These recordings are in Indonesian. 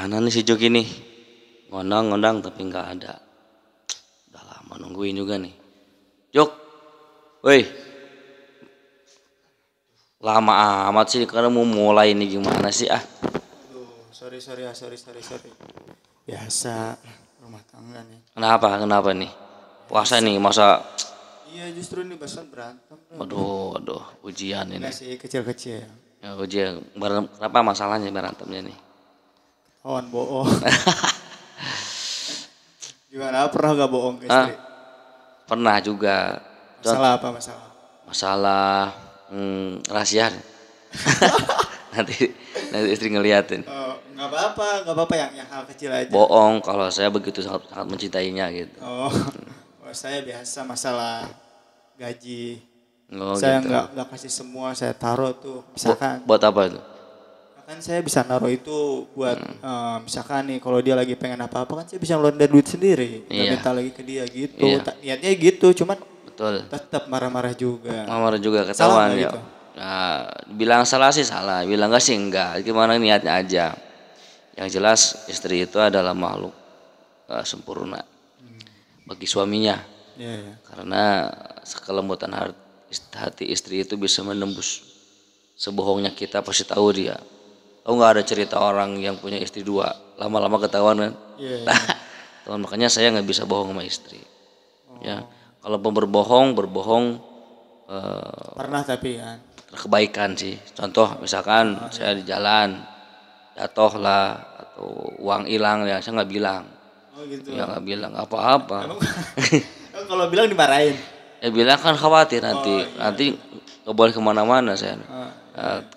Mana nih si Juki nih? Ngondang-ngondang tapi nggak ada. Udah lama nungguin juga nih. Juk, woi, lama amat sih karena mau mulai ini gimana sih ah? Aduh, sorry. Biasa rumah tangga nih. Kenapa nih? Puasa nih masa? Iya justru nih barusan berantem. Aduh, ujian ini. Enggak sih kecil-kecil. Ya ujian, kenapa masalahnya berantemnya nih? Kawan bohong. Gimana pernah gak bohong ke Ah, istri? pernah juga. Masalah apa masalah? Masalah rahasia. nanti nanti istri ngeliatin. Nggak apa-apa yang hal kecil aja. Bohong kalau saya begitu sangat sangat mencintainya gitu. Saya biasa masalah gaji. Oh Saya gitu. nggak kasih semua, saya taruh tuh. Misalkan, Buat apa itu? kan saya bisa naruh itu buat misalkan nih kalau dia lagi pengen apa-apa kan saya bisa ngeluarin dari duit sendiri. Nggak Iya. minta lagi ke dia gitu. Iya. Niatnya gitu, cuman Betul. tetap marah-marah juga. Mamar juga Salah ketahuan nggak ya. gitu? Nah, bilang salah sih salah, bilang enggak sih enggak. Gimana niatnya aja. Yang jelas istri itu adalah makhluk sempurna bagi suaminya. Iya. Karena kelembutan hati istri itu bisa menembus sebohongnya kita pasti tahu dia. Tahu nggak ada cerita orang yang punya istri dua, lama-lama ketahuan kan? Iya. Tahu makanya saya nggak bisa bohong sama istri. Ya, kalau berbohong Pernah tapi kan. kebaikan sih. Contoh misalkan saya di jalan jatuh lah atau uang hilang ya saya nggak bilang. Oh gitu. Ya nggak bilang apa-apa. Kalau bilang dimarahin. Ya bilang kan khawatir nanti nggak boleh kemana-mana saya.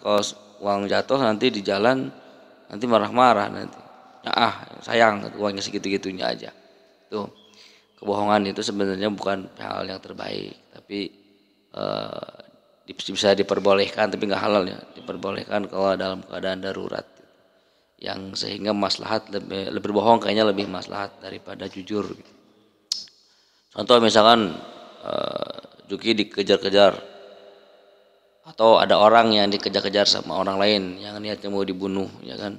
Kalau uang jatuh nanti di jalan nanti marah-marah nanti. Ya sayang uangnya segitu-gitunya aja. Tuh kebohongan itu sebenarnya bukan hal yang terbaik tapi bisa diperbolehkan tapi nggak halal ya, diperbolehkan kalau dalam keadaan darurat yang sehingga maslahat lebih bohong kayaknya lebih maslahat daripada jujur. Contoh misalkan Juki dikejar-kejar atau ada orang yang dikejar-kejar sama orang lain yang niatnya mau dibunuh ya kan,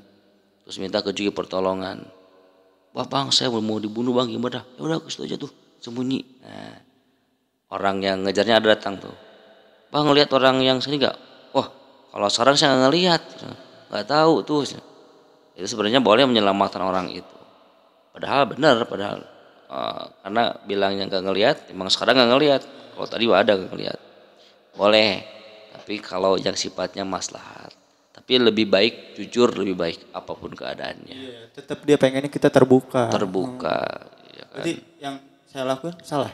terus minta ke Juki pertolongan. Wah bang saya mau dibunuh bang gimana? Ya udah ke situ aja tuh sembunyi. Nah, orang yang ngejarnya ada datang tuh. Bang ngelihat orang yang sini gak? Wah kalau sekarang saya nggak ngelihat, nggak tahu tuh. Itu sebenarnya boleh menyelamatkan orang itu. Padahal benar, karena bilangnya nggak ngelihat, emang sekarang nggak ngelihat. Kalau tadi ada nggak ngelihat, boleh. Tapi kalau yang sifatnya maslahat, tapi lebih baik jujur, lebih baik apapun keadaannya. Iya, tetap dia pengennya kita terbuka. Ya kan? Jadi yang saya lakukan salah.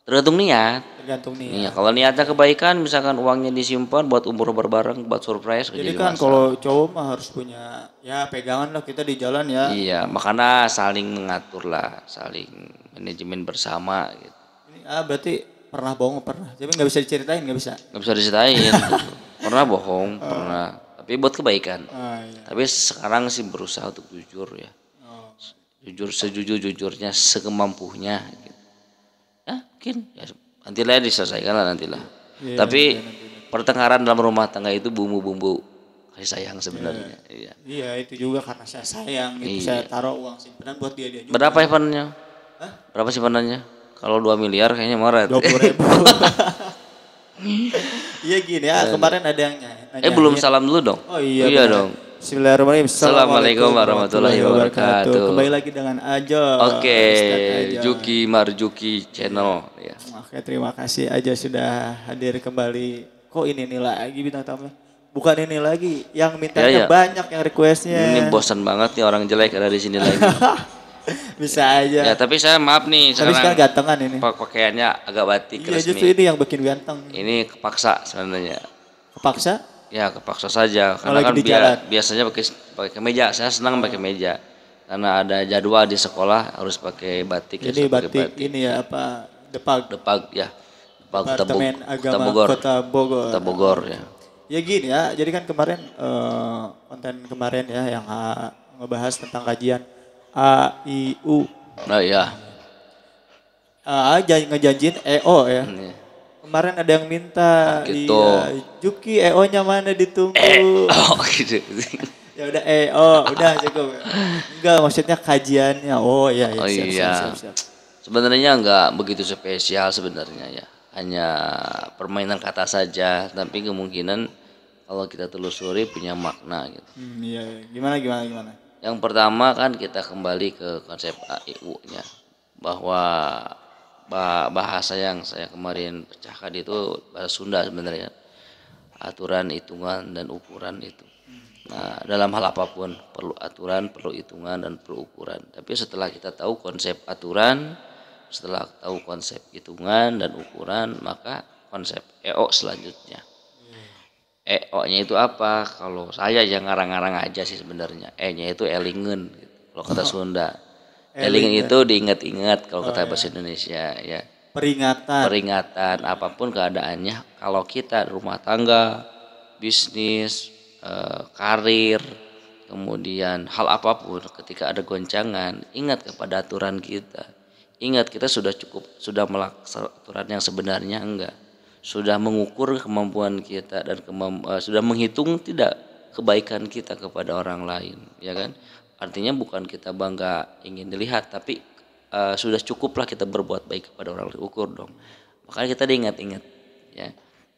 Tergantung niat. Tergantung nih. Iya, kalau niatnya kebaikan, misalkan uangnya disimpan buat umur bareng, buat surprise. Jadi kan kalau cowok mah harus punya ya pegangan lah kita di jalan ya. Iya, makanya saling mengatur lah, saling manajemen bersama gitu. Ini berarti pernah bohong pernah. Tapi nggak bisa diceritain nggak bisa. Nggak bisa diceritain. Gitu. Pernah bohong, pernah. Tapi buat kebaikan. Iya. Tapi sekarang sih berusaha untuk jujur ya. Jujur sejujur-jujurnya, sekemampunya. Gitu. Ya mungkin ya, nantilah diselesaikan lah nantilah. Iya, Tapi pertengkaran dalam rumah tangga itu bumbu-bumbu kasih sayang sebenarnya. Iya. Iya itu juga karena saya sayang gitu. Iya. Saya taruh uang simpanan buat dia juga. Berapa simpanannya? Berapa simpanannya? Kalau 2 miliar kayaknya marah. 20.000. Iya gini ya kemarin ada yang nanya. Belum salam dulu dong. Oh iya. Iya benar. dong. Bismillahirrahmanirrahim. Assalamualaikum warahmatullahi wabarakatuh. Kembali lagi dengan Ajo. Oke, Ustadz Ajo. Juki Marjuki channel ya. Oke, terima kasih Ajo sudah hadir kembali. Kok ini lagi bintang tamu? Bukan ini lagi, yang mintanya Ya. banyak yang requestnya. Ini bosan banget nih orang jelek ada di sini lagi. Bisa aja. Ya, tapi saya maaf nih Tapi sekarang sekarang gantengan ini. pakaiannya agak batik Iya justru resmi. ini yang bikin ganteng. Ini kepaksa sebenarnya. Kepaksa? Ya kepaksa saja karena lagi kan di jalan. biasanya pakai kemeja. Saya senang pakai meja karena ada jadwal di sekolah harus pakai batik. Ini ya, pakai batik ini ya apa? Depag. Depag ya. Depag Departemen Agama Kota Bogor. Kota Bogor ya. Ya gini ya, jadi kan kemarin konten kemarin ya yang ngebahas tentang kajian A, I, U. Nah ya. Ngejanjiin EO ya. Ini. Kemarin ada yang minta, Gitu. iya, Juki EO-nya mana ditunggu. Oh gitu. Ya udah udah cukup. Enggak, maksudnya kajiannya. Oh iya iya Oh siap siap siap iya, siap. sebenarnya nggak begitu spesial sebenarnya ya, hanya permainan kata saja, tapi kemungkinan kalau kita telusuri punya makna gitu. Iya, iya. Gimana gimana gimana? Yang pertama kan kita kembali ke konsep AIU-nya, bahwa bahasa yang saya kemarin pecahkan itu bahasa Sunda sebenarnya, aturan, hitungan, dan ukuran itu. Nah, dalam hal apapun perlu aturan, perlu hitungan, dan perlu ukuran. Tapi setelah kita tahu konsep aturan, setelah tahu konsep hitungan dan ukuran, maka konsep EO selanjutnya. EO-nya itu apa? Kalau saya yang ngarang-ngarang aja sih sebenarnya. E-nya itu elingen gitu. Kalau kata Sunda. Elingen Elingen. itu diingat-ingat kalau Oh kata ya. bahasa Indonesia ya. Peringatan. Peringatan apapun keadaannya, kalau kita rumah tangga, bisnis, karir, kemudian hal apapun, ketika ada goncangan, ingat kepada aturan kita. Ingat kita sudah melaksanakan aturan yang sebenarnya enggak, sudah mengukur kemampuan kita dan sudah menghitung tidak kebaikan kita kepada orang lain, ya kan? Artinya bukan kita bangga ingin dilihat, tapi sudah cukuplah kita berbuat baik kepada orang lain, ukur dong. Makanya kita diingat-ingat ya.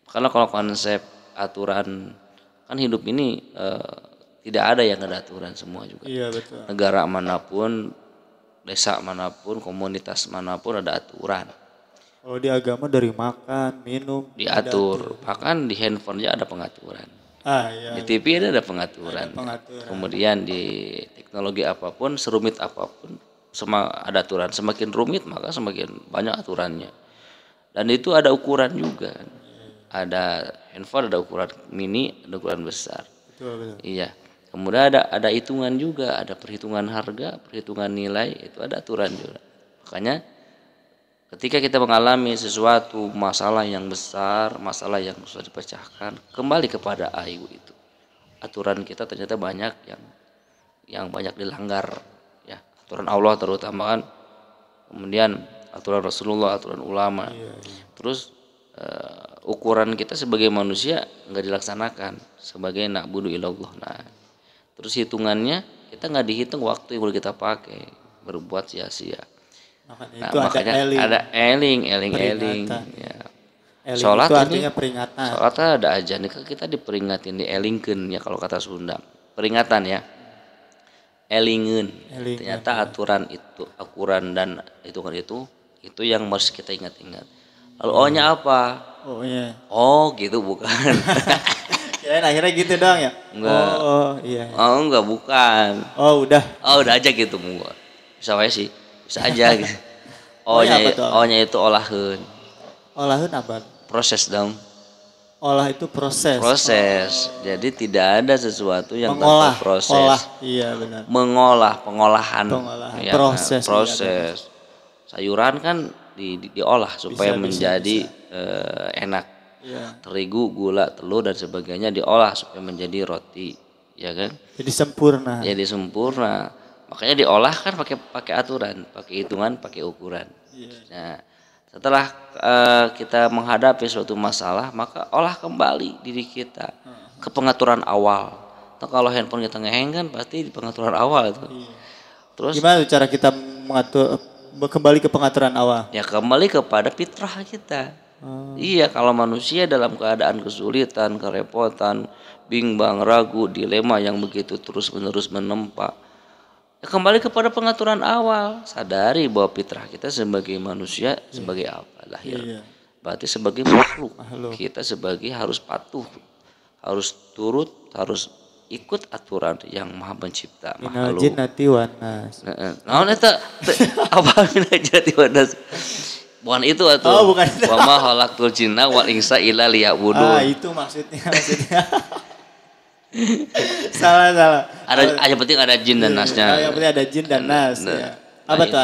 Karena kalau konsep aturan, kan hidup ini tidak ada yang ada aturan semua juga. Iya betul. Negara manapun, desa manapun, komunitas manapun ada aturan. Kalau di agama dari makan, minum Diatur. Bahkan di handphone aja ada pengaturan. iya. Di TV ada pengaturan. Ada pengaturan. Kemudian di teknologi apapun, serumit apapun, ada aturan. Semakin rumit maka semakin banyak aturannya. Dan itu ada ukuran juga. Ada handphone, ada ukuran mini, ada ukuran besar. Betul betul. Iya. Kemudian ada hitungan juga, ada perhitungan harga, perhitungan nilai, itu ada aturan juga. Makanya ketika kita mengalami sesuatu masalah yang besar, masalah yang susah dipecahkan, kembali kepada AIU itu. Aturan kita ternyata banyak yang banyak dilanggar ya. Aturan Allah terutama kan. Kemudian aturan Rasulullah, aturan ulama. Iya. Terus ukuran kita sebagai manusia nggak dilaksanakan sebagai na'budu ilallah. Nah, terus hitungannya kita nggak dihitung waktu yang udah kita pakai, berbuat sia-sia. Makanya Nah, itu makanya ada eling ya. Eling Sholat itu ini artinya peringatan. sholat ada aja nih, kita diperingatin, dielingkeun ya kalau kata Sunda. Peringatan ya. Elingen. Ternyata aturan itu, ukuran dan hitungan itu yang harus kita ingat-ingat. Lalu O-nya apa? Oh iya. Oh gitu bukan. Kirain akhirnya gitu dong ya? Enggak. Oh iya. Oh enggak bukan. Oh udah. Oh udah aja gitu mungkin. Bisa wae sih. Bisa aja gitu. Oh-nya apa tuh? O-nya itu olaheun. Olahan apa? Proses dong. Olah itu proses. Proses. Jadi tidak ada sesuatu yang Mengolah. tanpa proses. Olah. Iya benar. Pengolahan. Pengolahan. Ya, Proses. proses. Sayuran kan diolah supaya Bisa, menjadi enak. Iya. Terigu, gula, telur dan sebagainya diolah supaya menjadi roti, ya kan? Jadi sempurna. Jadi sempurna. Makanya diolah kan pakai aturan, pakai hitungan, pakai ukuran. Iya. Nah, setelah kita menghadapi suatu masalah, maka olah kembali diri kita ke pengaturan awal. Atau kalau handphone kita ngeheng kan pasti di pengaturan awal itu. Iya. Terus Gimana cara kita mengatur kembali ke pengaturan awal? ya kembali kepada fitrah kita. Iya, kalau manusia dalam keadaan kesulitan, kerepotan, bimbang, ragu, dilema yang begitu terus-menerus menempa, ya kembali kepada pengaturan awal. Sadari bahwa fitrah kita sebagai manusia sebagai apa? Lahir. Iya. Berarti sebagai makhluk. Kita sebagai harus patuh, harus turut, harus ikut aturan yang Maha Pencipta, Minal makhluk. jinnati wan nas. Naon eta? Apa minal jinnati wan nas? Bukan itu atuh. Oh, bukan itu. Wa ma khalaqtul jinna wal insa illa liya'budun. Itu maksudnya. Salah. Ada penting ada jin dan nasnya. Yang penting ada jin dan nas. Nah, Ya. Apa tuh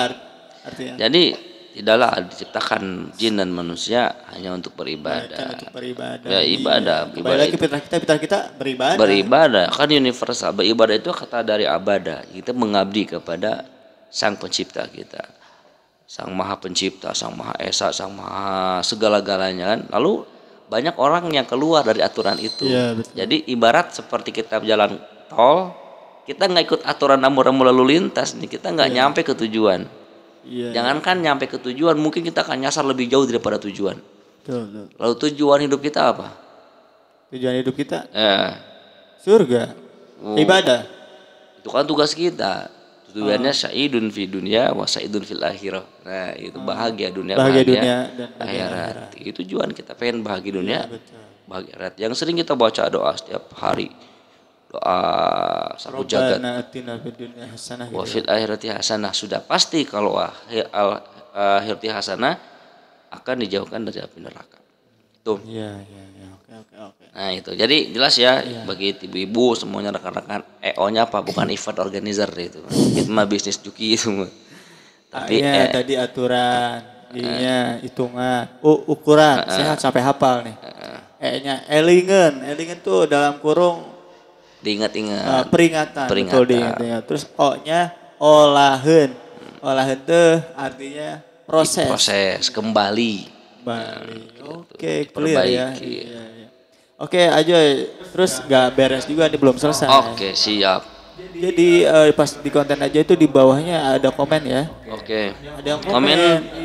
artinya? Jadi tidaklah diciptakan jin dan manusia hanya untuk beribadah. Kan untuk beribadah. Ya ibadah. Kembali lagi fitrah kita beribadah. Beribadah kan universal. Beribadah itu kata dari abada. Kita mengabdi kepada Sang Pencipta kita. Sang Maha Pencipta, Sang Maha Esa, Sang Maha segala-galanya kan. Lalu banyak orang yang keluar dari aturan itu. Ya, betul. Jadi ibarat seperti kita jalan tol, kita nggak ikut aturan rambu-rambu lalu lintas nih, kita nggak nyampe ke tujuan. Iya. Jangankan nyampe ke tujuan, mungkin kita akan nyasar lebih jauh daripada tujuan. Betul. Lalu tujuan hidup kita apa? Tujuan hidup kita Eh, surga, ibadah. itu kan tugas kita. Tujuannya sa'idun fi dunya wa sa'idun fil akhirah. Nah, itu bahagia dunia, Bahagia bahagia dunia dan bahagia akhirat. Itu tujuan kita, pengen bahagia dunia, Betul. bahagia akhirat. Yang sering kita baca doa setiap hari. Doa sapu jagat. Rabbana atina fid dunya hasanah. Wa fil akhirati hasanah. Sudah pasti kalau akhirati hasanah akan dijauhkan dari api neraka. Tuh. Iya. Oke. Nah itu, jadi jelas ya bagi ibu-ibu semuanya rekan-rekan EO-nya apa bukan event organizer itu mah bisnis Juki itu mah. Tapi tadi aturan, ininya hitungan, ukuran, sehat sampai hafal nih. E-nya elingen tuh dalam kurung diingat-ingat. peringatan. Betul diingat. Terus O-nya olahan tuh artinya proses kembali. Oke, clear ya. Iya. Oke, Ajoy. Terus nggak beres juga nih, belum selesai. Oke, siap. Jadi pas di konten aja itu di bawahnya ada komen ya. Oke. Ada yang Komen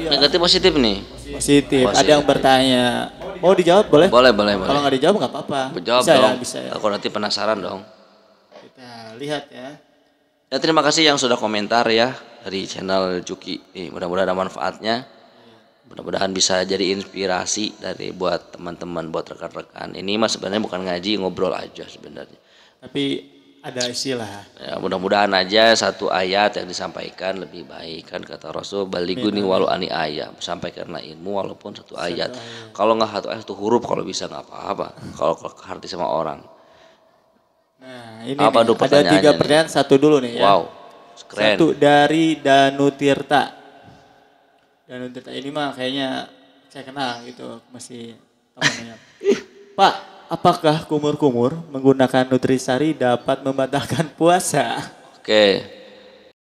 negatif positif nih. Positif. Ada yang bertanya. Mau dijawab boleh? Boleh. Kalau nggak dijawab nggak apa-apa. Jawab Bisa dong. Bisa ya. Aku nanti penasaran dong. Kita lihat ya. Ya terima kasih yang sudah komentar ya dari channel Juki. Mudah-mudahan ada manfaatnya. Mudah-mudahan bisa jadi inspirasi dari buat teman-teman, buat rekan-rekan. Ini mah sebenarnya bukan ngaji, ngobrol aja sebenarnya. Tapi ada istilah. Ya, mudah-mudahan aja satu ayat yang disampaikan lebih baik, kan kata Rasul baliguni walau ani ayat, sampaikanlah ilmu walaupun satu ayat. Kalau nggak satu ayat satu huruf kalau bisa nggak apa-apa. Kalau hati sama orang. Nah, ini Apa nih, ada 3 pertanyaan, satu dulu nih ya. Wow, keren. Satu dari Danu Tirta ini mah kayaknya saya kenal gitu, masih namanya. Pak, apakah kumur-kumur menggunakan Nutrisari dapat membatalkan puasa? Oke.